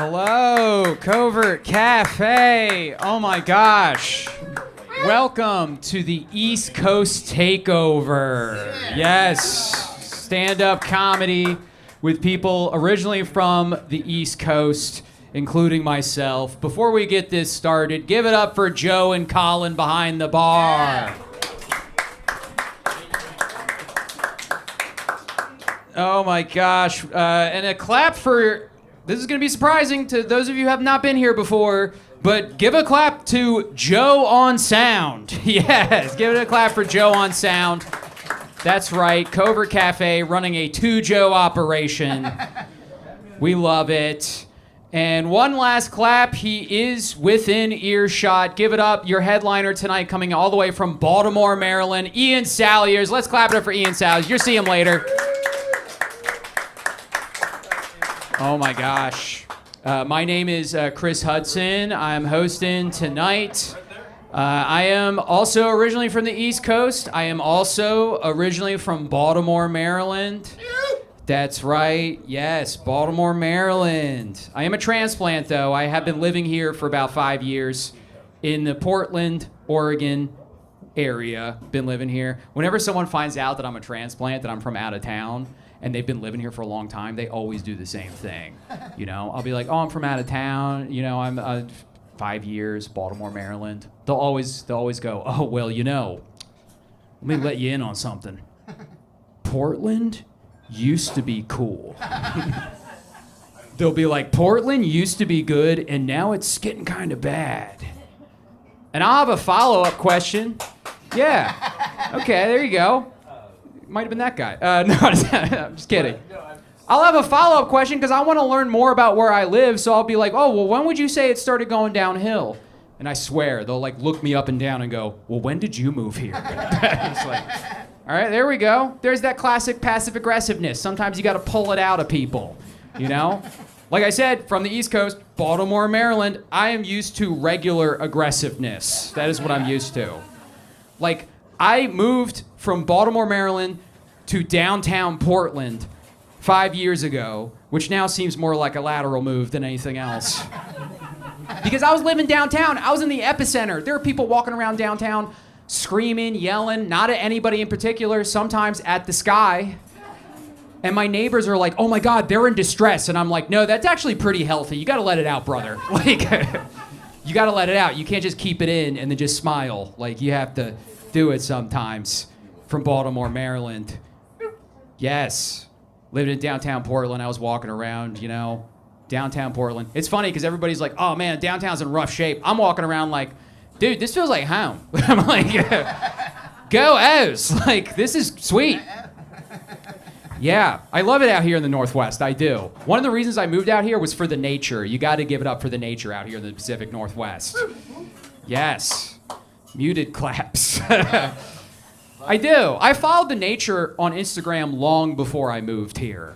Hello, Covert Cafe. Oh my gosh. Welcome to the East Coast Takeover. Yes, stand-up comedy with people originally from the East Coast, including myself. Before we get this started, give it up for Joe and Colin behind the bar. Oh my gosh. And a clap for, this is going to be surprising to those of you who have not been here before, but give a clap to Joe on sound. Yes, give it a clap for Joe on sound. That's right, Covert Cafe running a two-Joe operation. We love it. And one last clap, he is within earshot. Give it up, your headliner tonight coming all the way from Baltimore, Maryland, Ian Salyers. Let's clap it up for Ian Salyers. You'll see him later. Oh my gosh. My name is Chris Hudson. I'm hosting tonight. I am also originally from the East Coast. I am also originally from Baltimore, Maryland. That's right. Yes, Baltimore, Maryland. I am a transplant, though. I have been living here for about 5 years in the Portland, Oregon area. Been living here. Whenever someone finds out that I'm a transplant, that I'm from out of town, and they've been living here for a long time, they always do the same thing. You know, I'll be like, oh, I'm from out of town. You know, I'm 5 years, Baltimore, Maryland. They'll always go, oh, well, you know, let me let you in on something. Portland used to be cool. They'll be like, Portland used to be good, and now it's getting kind of bad. And I'll have a follow-up question. Yeah. Okay, there you go. Might have been that guy. No, I'm just kidding. I'll have a follow-up question because I want to learn more about where I live, so I'll be like, oh, well, when would you say it started going downhill? And I swear, they'll like look me up and down and go, well, when did you move here? It's like, all right, there we go. There's that classic passive aggressiveness. Sometimes you got to pull it out of people, you know? Like I said, from the East Coast, Baltimore, Maryland, I am used to regular aggressiveness. That is what I'm used to. Like, I moved from Baltimore, Maryland to downtown Portland 5 years ago, which now seems more like a lateral move than anything else. Because I was living downtown. I was in the epicenter. There are people walking around downtown screaming, yelling, not at anybody in particular, sometimes at the sky. And my neighbors are like, oh my God, they're in distress. And I'm like, no, that's actually pretty healthy. You gotta let it out, brother. Like, you gotta let it out. You can't just keep it in and then just smile. Like, you have to do it sometimes. From Baltimore, Maryland. Yes. Lived in downtown Portland. I was walking around, you know, downtown Portland. It's funny because everybody's like, oh man, downtown's in rough shape. I'm walking around like, dude, this feels like home. I'm like, go O's. Like, this is sweet. Yeah, I love it out here in the Northwest. I do. One of the reasons I moved out here was for the nature. You got to give it up for the nature out here in the Pacific Northwest. Yes. Muted claps. I do. I followed the nature on Instagram long before I moved here.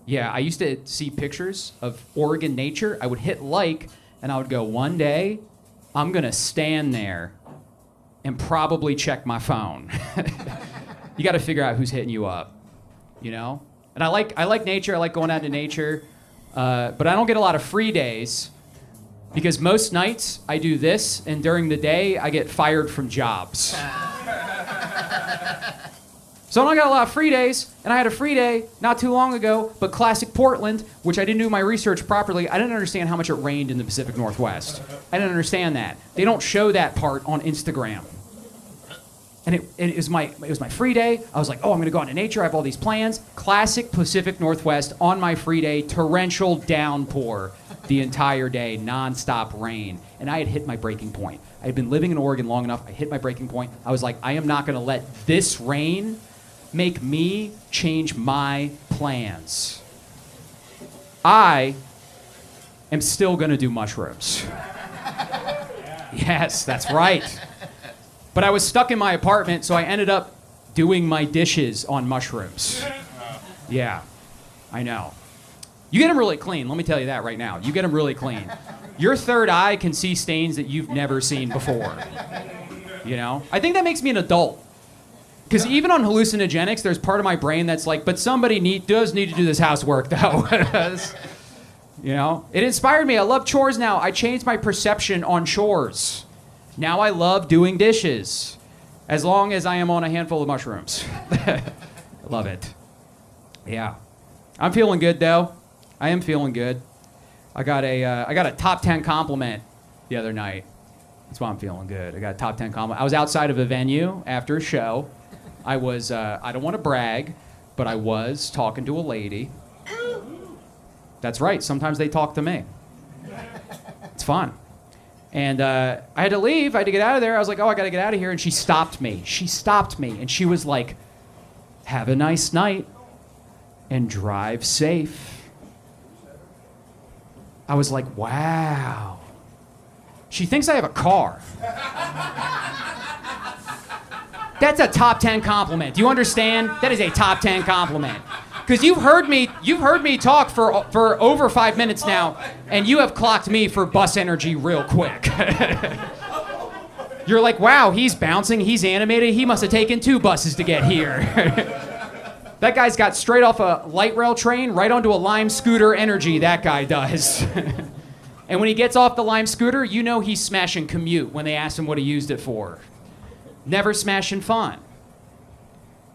Yeah, I used to see pictures of Oregon nature. I would hit like, and I would go, one day, I'm going to stand there and probably check my phone. You got to figure out who's hitting you up, you know? And I like nature. I like going out into nature. But I don't get a lot of free days because most nights I do this, and during the day I get fired from jobs. So I don't got a lot of free days, and I had a free day not too long ago, but classic Portland, which I didn't do my research properly. I didn't understand how much it rained in the Pacific Northwest. I didn't understand that. They don't show that part on Instagram. And it was my free day. I was like, oh, I'm gonna go out into nature. I have all these plans. Classic Pacific Northwest on my free day, torrential downpour the entire day, nonstop rain. And I had hit my breaking point. I had been living in Oregon long enough. I hit my breaking point. I was like, I am not gonna let this rain make me change my plans. I am still gonna do mushrooms. Yes, that's right. But I was stuck in my apartment, so I ended up doing my dishes on mushrooms. Yeah, I know. You get them really clean, let me tell you that right now. You get them really clean. Your third eye can see stains that you've never seen before. You know? I think that makes me an adult. Because even on hallucinogenics, there's part of my brain that's like, but somebody does need to do this housework, though. You know, it inspired me. I love chores now. I changed my perception on chores. Now I love doing dishes, as long as I am on a handful of mushrooms. I love it. Yeah, I'm feeling good though. I am feeling good. I got a top 10 compliment the other night. That's why I'm feeling good. I got a top 10 compliment. I was outside of a venue after a show. I was, I don't want to brag, but I was talking to a lady. That's right. Sometimes they talk to me. It's fun. And I had to leave. I had to get out of there. I was like, oh, I got to get out of here. And she stopped me. And she was like, have a nice night and drive safe. I was like, wow. She thinks I have a car. That's a top 10 compliment. Do you understand? That is a top 10 compliment. Because you've heard me talk for over 5 minutes now, and you have clocked me for bus energy real quick. You're like, wow, he's bouncing, he's animated, he must have taken 2 buses to get here. That guy's got straight off a light rail train right onto a Lime scooter energy, that guy does. And when he gets off the Lime scooter, you know he's smashing commute when they ask him what he used it for. Never smashing fun.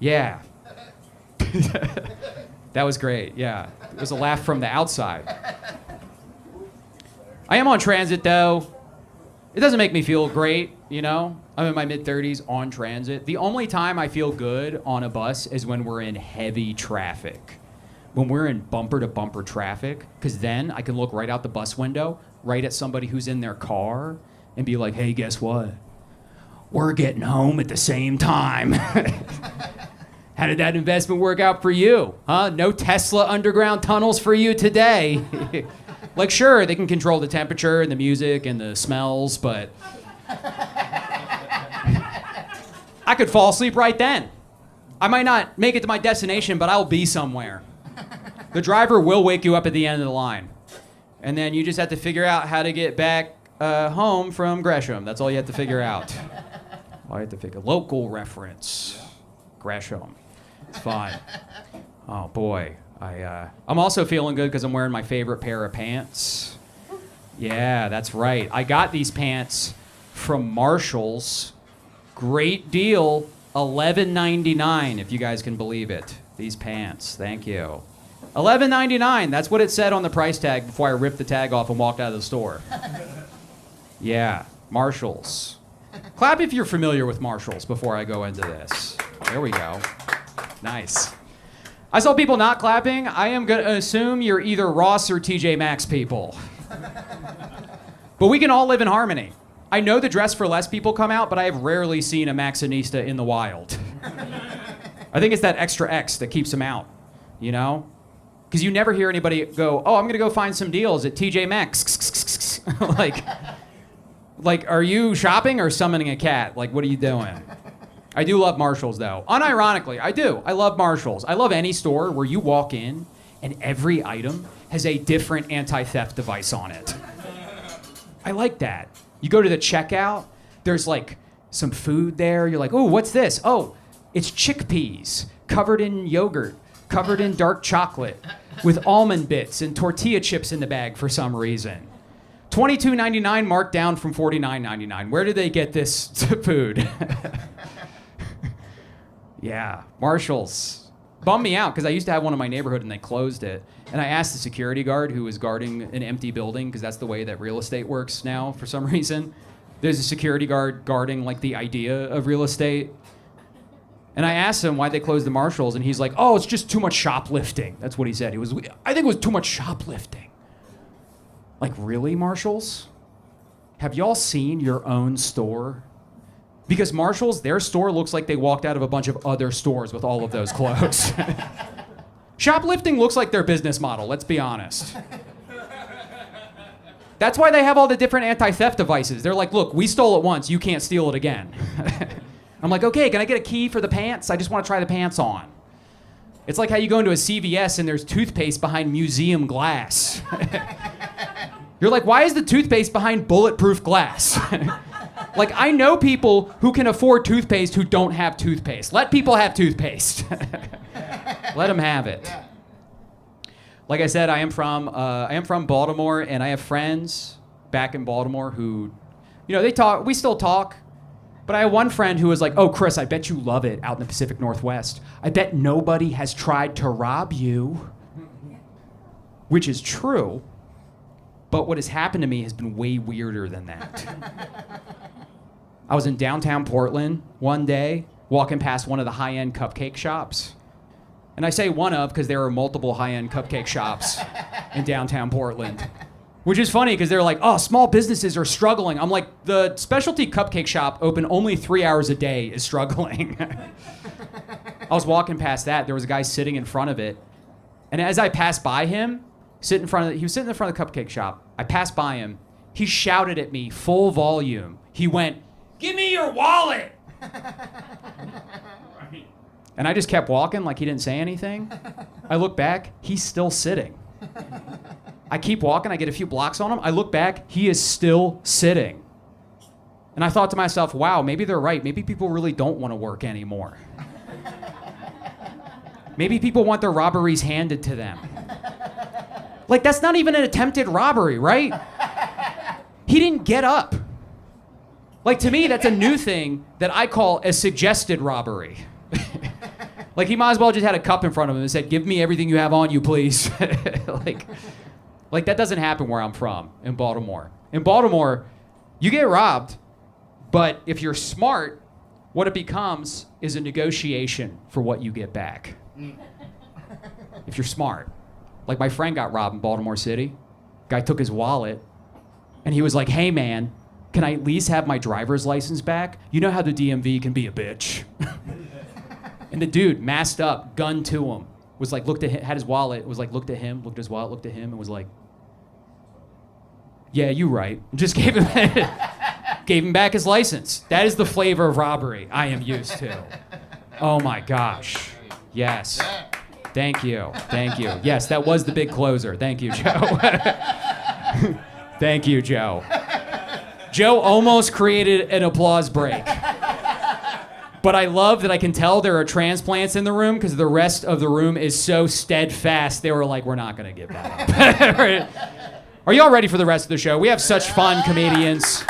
Yeah. That was great, yeah. It was a laugh from the outside. I am on transit, though. It doesn't make me feel great, you know? I'm in my mid-30s on transit. The only time I feel good on a bus is when we're in heavy traffic. When we're in bumper-to-bumper traffic, because then I can look right out the bus window, right at somebody who's in their car, and be like, hey, guess what? We're getting home at the same time. How did that investment work out for you? Huh? No Tesla underground tunnels for you today. Like, sure, they can control the temperature and the music and the smells, but I could fall asleep right then. I might not make it to my destination, but I'll be somewhere. The driver will wake you up at the end of the line. And then you just have to figure out how to get back home from Gresham. That's all you have to figure out. All you have to figure. Local reference. Gresham. It's fine. Oh, boy. I'm also feeling good because I'm wearing my favorite pair of pants. Yeah, that's right. I got these pants from Marshall's. Great deal. $11.99, if you guys can believe it. These pants. Thank you. $11.99. That's what it said on the price tag before I ripped the tag off and walked out of the store. Yeah, Marshall's. Clap if you're familiar with Marshall's before I go into this. There we go. Nice. I saw people not clapping. I am going to assume you're either Ross or TJ Maxx people. But we can all live in harmony. I know the Dress for Less people come out, but I have rarely seen a Maxxinista in the wild. I think it's that extra X that keeps them out, you know? Because you never hear anybody go, oh, I'm going to go find some deals at TJ Maxx. Like, are you shopping or summoning a cat? Like, what are you doing? I do love Marshall's, though. Unironically, I do. I love Marshall's. I love any store where you walk in and every item has a different anti-theft device on it. I like that. You go to the checkout, there's like some food there. You're like, oh, what's this? Oh, it's chickpeas covered in yogurt, covered in dark chocolate, with almond bits and tortilla chips in the bag for some reason. $22.99 marked down from $49.99. Where did they get this food? Yeah, Marshall's. Bummed me out because I used to have one in my neighborhood and they closed it. And I asked the security guard who was guarding an empty building, because that's the way that real estate works now for some reason. There's a security guard guarding like the idea of real estate. And I asked him why they closed the Marshall's, and he's like, oh, it's just too much shoplifting. That's what he said. I think it was too much shoplifting. Like, really, Marshall's? Have y'all seen your own store? Because Marshall's, their store looks like they walked out of a bunch of other stores with all of those clothes. Shoplifting looks like their business model, let's be honest. That's why they have all the different anti-theft devices. They're like, look, we stole it once, you can't steal it again. I'm like, okay, can I get a key for the pants? I just want to try the pants on. It's like how you go into a CVS and there's toothpaste behind museum glass. You're like, why is the toothpaste behind bulletproof glass? Like, I know people who can afford toothpaste who don't have toothpaste. Let people have toothpaste. Let them have it. Like I said, I am from Baltimore, and I have friends back in Baltimore who, they talk. We still talk, but I have one friend who was like, "Oh, Chris, I bet you love it out in the Pacific Northwest. I bet nobody has tried to rob you," which is true. But what has happened to me has been way weirder than that. I was in downtown Portland one day, walking past one of the high-end cupcake shops. And I say one of because there are multiple high-end cupcake shops in downtown Portland. Which is funny because they're like, oh, small businesses are struggling. I'm like, the specialty cupcake shop open only 3 hours a day is struggling. I was walking past that. There was a guy sitting in front of it. And as I passed by him, he was sitting in front of the cupcake shop. I passed by him. He shouted at me full volume. He went, "Give me your wallet!" And I just kept walking like he didn't say anything. I look back, he's still sitting. I keep walking, I get a few blocks on him. I look back, he is still sitting. And I thought to myself, wow, maybe they're right. Maybe people really don't want to work anymore. Maybe people want their robberies handed to them. Like, that's not even an attempted robbery, right? He didn't get up. Like, to me, that's a new thing that I call a suggested robbery. Like, he might as well just had a cup in front of him and said, "Give me everything you have on you, please." like that doesn't happen where I'm from, in Baltimore. In Baltimore, you get robbed, but if you're smart, what it becomes is a negotiation for what you get back. If you're smart. Like, my friend got robbed in Baltimore City. Guy took his wallet, and he was like, "Hey, man, can I at least have my driver's license back? You know how the DMV can be a bitch." And the dude, masked up, gun to him, was like, looked at him, had his wallet, was like, looked at him, looked at his wallet, looked at him, and was like, "Yeah, you right." And just gave him back his license. That is the flavor of robbery I am used to. Oh my gosh. Yes. Thank you. Yes, that was the big closer. Thank you, Joe. Thank you, Joe. Joe almost created an applause break. But I love that I can tell there are transplants in the room because the rest of the room is so steadfast. They were like, "We're not going to give that up." Are y'all ready for the rest of the show? We have such fun comedians.